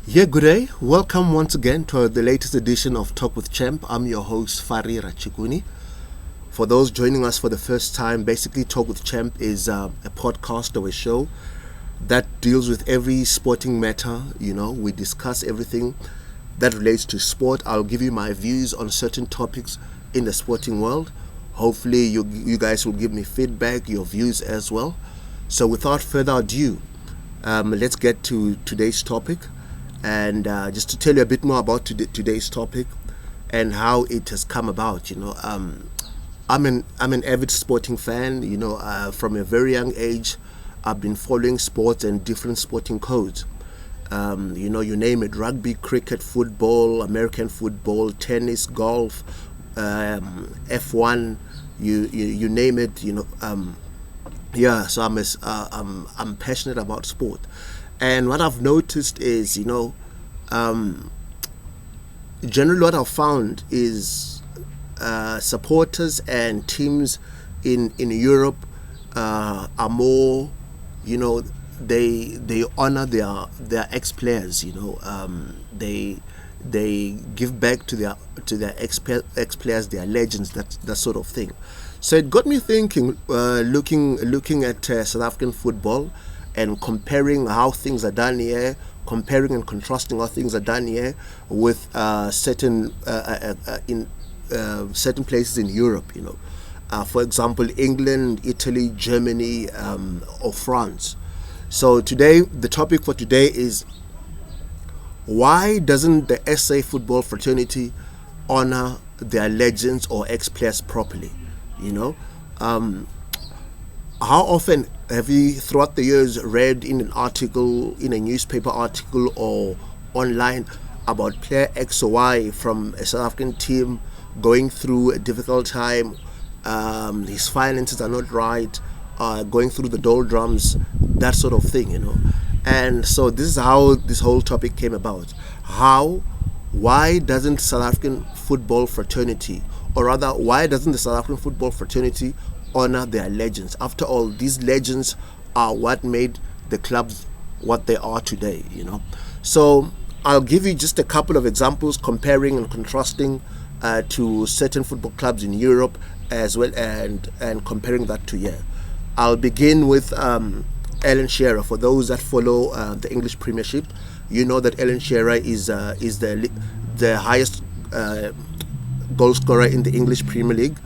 Yeah, good day. Welcome once again to the latest edition of Talk with Champ. I'm your host, Fari Rachikuni. For those joining us for the first time, basically, Talk with Champ is a podcast or a show that deals with every sporting matter. We discuss everything that relates to sport. I'll give you my views on certain topics in the sporting world. Hopefully, you guys will give me feedback, your views as well. So, without further ado, let's get to today's topic. And just to tell you a bit more about today's topic and how it has come about. I'm an avid sporting fan. From a very young age, I've been following sports and different sporting codes. You name it: rugby, cricket, football, American football, tennis, golf, F1. You name it. Yeah. So I'm passionate about sport. And what I've noticed is, generally what I've found is supporters and teams in Europe are more, they honor their ex players. They give back to their ex players, their legends, that sort of thing. So it got me thinking, looking at South African football and comparing how things are done here, comparing and contrasting how things are done here with certain places in Europe. For example, England, Italy, Germany, or France. So today, the topic for today is: why doesn't the SA football fraternity honor their legends or ex-players properly? How often have you, throughout the years, read in an article, in a newspaper article or online, about player X or Y from a South African team going through a difficult time? His finances are not right, going through the doldrums, that sort of thing, And so this is how this whole topic came about. Why doesn't South African football fraternity, or rather, why doesn't the South African football fraternity honor their legends? After all, these legends are what made the clubs what they are today. So I'll give you just a couple of examples, comparing and contrasting to certain football clubs in Europe as well, and comparing that to here. I'll begin with Alan Shearer. For those that follow the English Premiership, you know that Alan Shearer is the highest goal scorer in the English Premier League.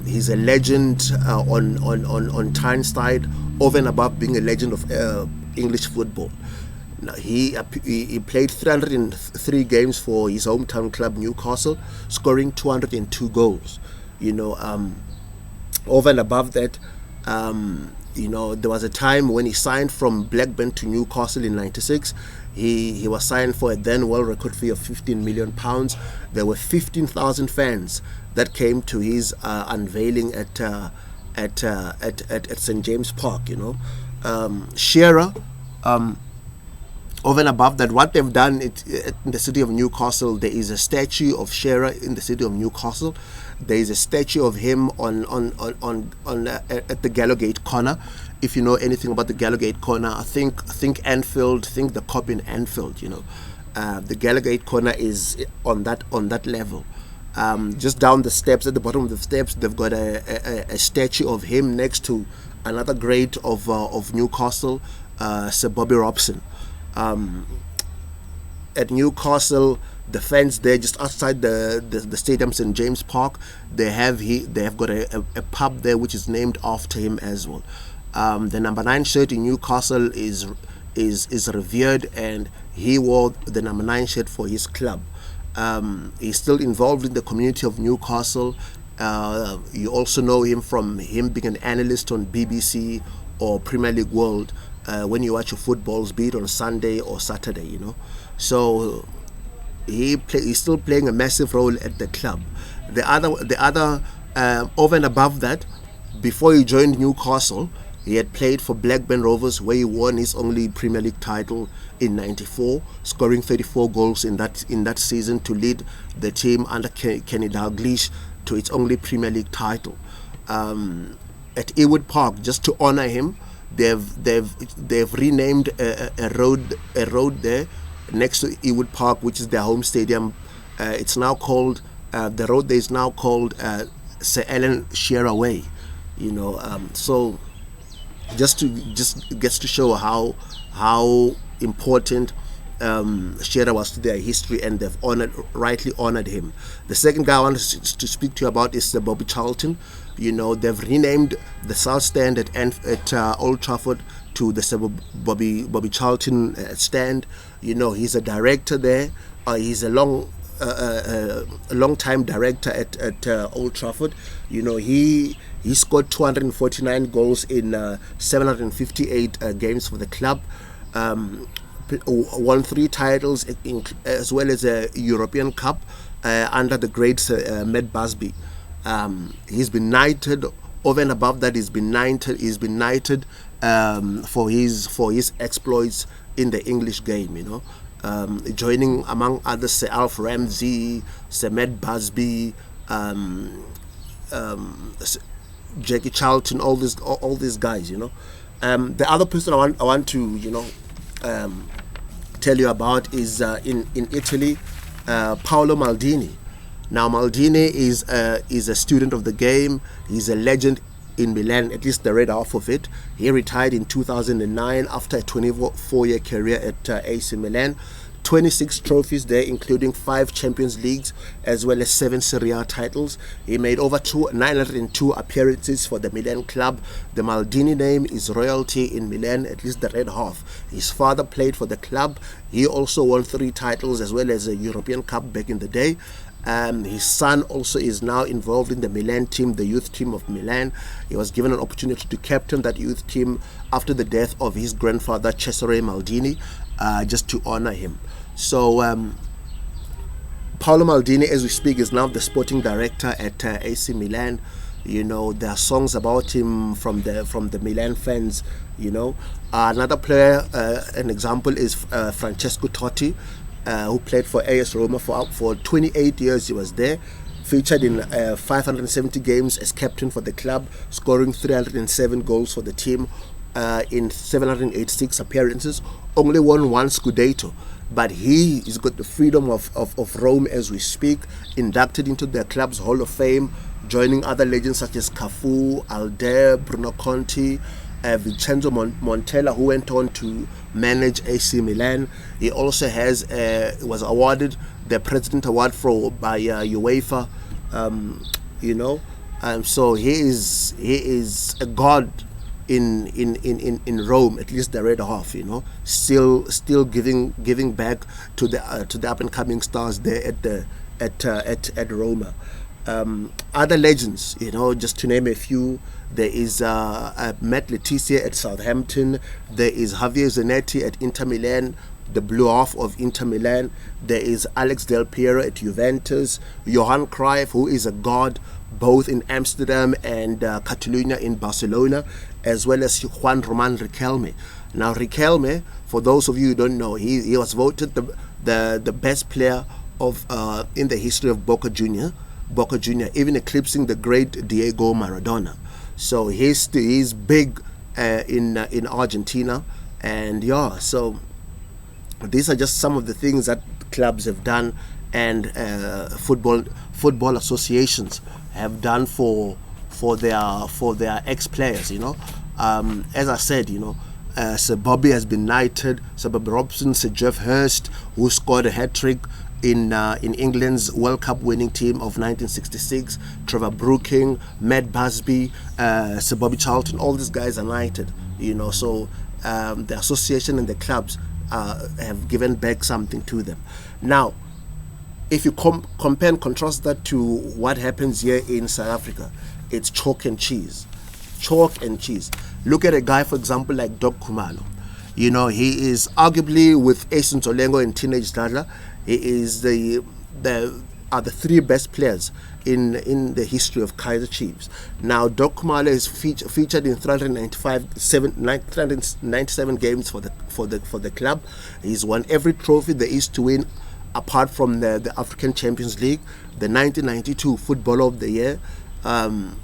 He's a legend on Tyneside, over and above being a legend of English football. Now, he played 303 games for his hometown club Newcastle, scoring 202 goals. Over and above that, there was a time when he signed from Blackburn to Newcastle in '96. He was signed for a then world record fee of £15 million. There were 15,000 fans that came to his unveiling at St James Park. Shearer, over and above that, what they've done in the city of Newcastle, there is a statue of Shearer in the city of Newcastle. There is a statue of him on at the Gallowgate corner. If you know anything about the Gallowgate corner, I think Anfield, think the Cop in Anfield. The Gallowgate corner is on that level. Just down the steps, at the bottom of the steps, they've got a statue of him next to another great of Newcastle, Sir Bobby Robson. At Newcastle, the fans there, just outside the stadium, St James Park, they have got a pub there which is named after him as well. The number 9 shirt in Newcastle is revered, and he wore the number 9 shirt for his club. He's still involved in the community of Newcastle. You also know him from him being an analyst on BBC or Premier League World when you watch your footballs, be it on Sunday or Saturday. So he's still playing a massive role at the club. The other over and above that, before he joined Newcastle, he had played for Blackburn Rovers, where he won his only Premier League title in '94, scoring 34 goals in that season to lead the team under Kenny Dalglish to its only Premier League title. At Ewood Park, just to honour him, they've renamed a road there next to Ewood Park, which is their home stadium. It's now called, the road there is now called Sir Alan Shearer Way. So just gets to show how important Shearer was to their history, and they've rightly honored him. The second guy I want to speak to you about is Bobby Charlton. They've renamed the South Stand at Old Trafford to the Sir Bobby Charlton stand. He's a director there. He's a long time director at Old Trafford. He scored 249 goals in 758 games for the club. Won 3 titles as well as a European Cup under the great Matt Busby. He's been knighted. Over and above that, he's been knighted for his exploits in the English game. Joining among others Sir Alf Ramsey, Sir Matt Busby, Jackie Charlton, all these guys. The other person I want to tell you about is in Italy, Paolo Maldini. Now Maldini is a student of the game. He's a legend in Milan, at least the red half of it. He retired in 2009 after a 24-year career at AC Milan. 26 trophies there, including 5 Champions Leagues as well as 7 Serie A titles. He made over 902 appearances for the Milan club. The Maldini name is royalty in Milan, at least the red half. His father played for the club. He also won 3 titles as well as a European Cup back in the day. His son also is now involved in the Milan team, the youth team of Milan. He was given an opportunity to captain that youth team after the death of his grandfather, Cesare Maldini, just to honor him. So Paolo Maldini, as we speak, is now the sporting director at AC Milan. There are songs about him from the Milan fans. Another player, an example is Francesco Totti, who played for AS Roma for 28 years. He was there, featured in 570 games as captain for the club, scoring 307 goals for the team in 786 appearances. Only won 1 Scudetto, but he has got the freedom of Rome as we speak, inducted into the club's Hall of Fame, joining other legends such as Cafu, Alder, Bruno Conti, Vincenzo Montella, who went on to manage AC Milan. He also was awarded the President Award by UEFA. So he is a god in Rome, at least the red half. Still giving back to the up and coming stars there at Roma. Other legends, just to name a few, there is Matt Letizia at Southampton. There is Javier Zanetti at Inter Milan, the blue half of Inter Milan. There is Alex Del Piero at Juventus. Johan Cruyff, who is a god both in Amsterdam and Catalonia in Barcelona, as well as Juan Roman Riquelme. Now Riquelme, for those of you who don't know, he was voted the best player of in the history of Boca Junior, even eclipsing the great Diego Maradona. So he's big in Argentina, and so these are just some of the things that clubs have done, and football associations have done for their ex-players. As I said, Sir Bobby has been knighted. Sir Bobby Robson, Sir Geoff Hurst, who scored a hat-trick in England's World Cup winning team of 1966, Trevor Brooking, Matt Busby, Sir Bobby Charlton, all these guys are knighted. So the association and the clubs have given back something to them. Now, if you compare and contrast that to what happens here in South Africa, it's chalk and cheese. Look at a guy, for example, like Doc Khumalo. He is arguably, with Ace Ntolengo and Teenage Dladla, he is the 3 best players in the history of Kaizer Chiefs. Now, Doc Khumalo is featured in 397 games for the club. He's won every trophy there is to win, apart from the African Champions League, the 1992 Footballer of the Year.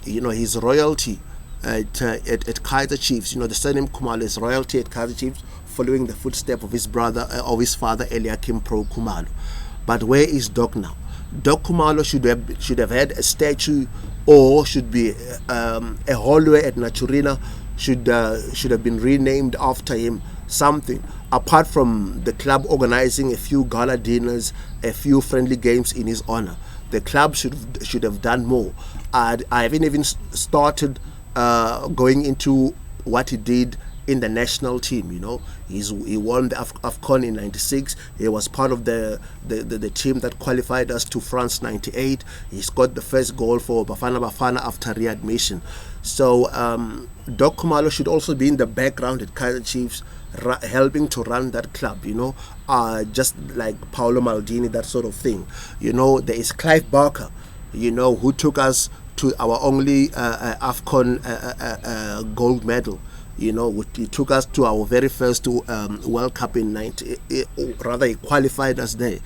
His royalty at Kaizer Chiefs. The surname Khumalo is royalty at Kaizer Chiefs following the footsteps of his brother, of his father Eliakim Pro Kumalo. But where is Doc now? Doc Kumalo should have had a statue, or should be a hallway at Naturina should have been renamed after him. Something apart from the club organizing a few gala dinners, a few friendly games in his honor. The club should have done more. I haven't even started going into what he did in the national team. He won the AFCON in '96. He was part of the team that qualified us to France '98. He scored the first goal for Bafana after readmission. So Doc Kumalo should also be in the background at Kaizer Chiefs, helping to run that club, just like Paolo Maldini, that sort of thing. There is Clive Barker, who took us to our only AFCON gold medal. He took us to our very first World Cup in '90. Rather, he qualified us there.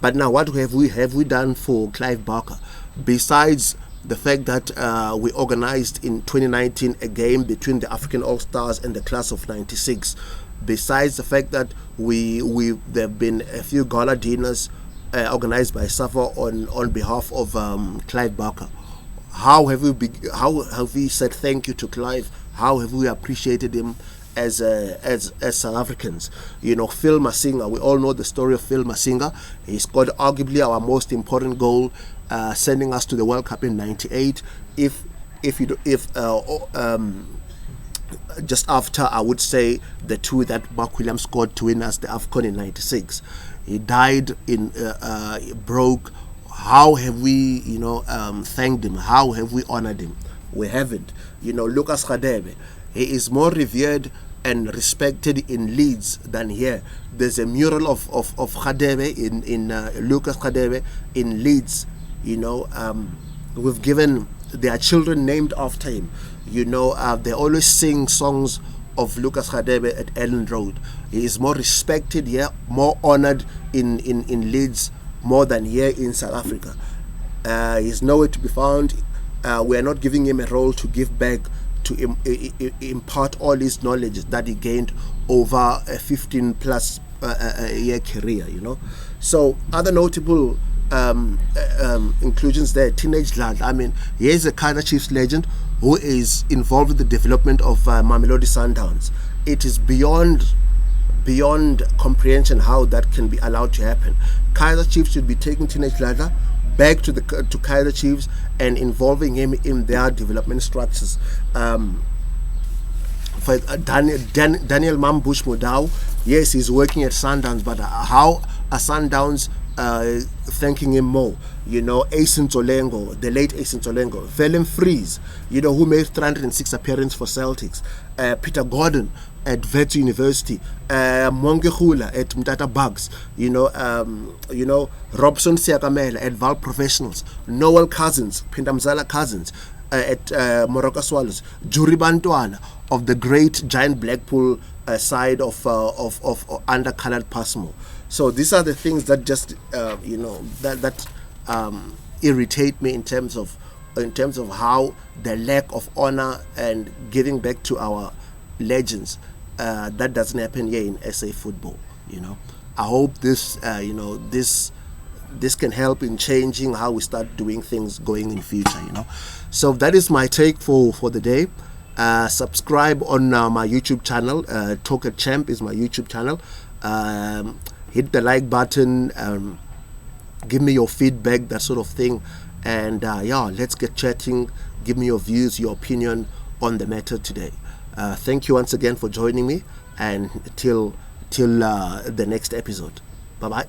But now, what have we done for Clive Barker? Besides the fact that we organized in 2019 a game between the African All-Stars and the class of '96. Besides the fact that there have been a few gala dinners organized by SAFA on behalf of Clive Barker. How have we said thank you to Clive? How have we appreciated him as South Africans? Phil Masinga. We all know the story of Phil Masinga. He scored arguably our most important goal, sending us to the World Cup in '98. Just after, I would say, the two that Mark Williams scored to win us the AFCON in '96. He died broke. How have we, thanked him? How have we honored him? We haven't. Lucas Radebe, he is more revered and respected in Leeds than here. There's a mural of Radebe in Lucas Radebe in Leeds. We've given their children named after him. They always sing songs of Lucas Radebe at Ellen Road. He is more respected here, more honored in Leeds, more than here in South Africa. He's nowhere to be found. We are not giving him a role to give back, to impart all his knowledge that he gained over a 15 plus year career. So other notable inclusions there. Teenage lad. He is a Kaizer Chiefs legend who is involved with the development of Mamelodi Sundowns. It is beyond comprehension how that can be allowed to happen. Kaizer Chiefs should be taking Teenage Lada back to Kaizer Chiefs and involving him in their development structures. For Daniel Mambush Modau, yes, he's working at Sundowns, but how are Sundowns thanking him more? Asen Zolengo, the late Asen Zolengo, Willem Fries, who made 306 appearances for Celtics, Peter Gordon at Wits University, Mongehula at Mtata Bugs, Robson Siakamela at Val Professionals, Noel Cousins, Pindamzala Cousins at Moroka Swallows, Juri Bantwana of the great giant Blackpool side of undercolored Passmo. So these are the things that just irritate me in terms of how the lack of honor and giving back to our legends that doesn't happen here in SA football. I hope this can help in changing how we start doing things going in future. So that is my take for the day. Subscribe on my YouTube channel. Talk a Champ is my YouTube channel. Hit the like button. Give me your feedback, that sort of thing, and let's get chatting. Give me your views, your opinion on the matter today. Thank you once again for joining me, and till the next episode. Bye bye.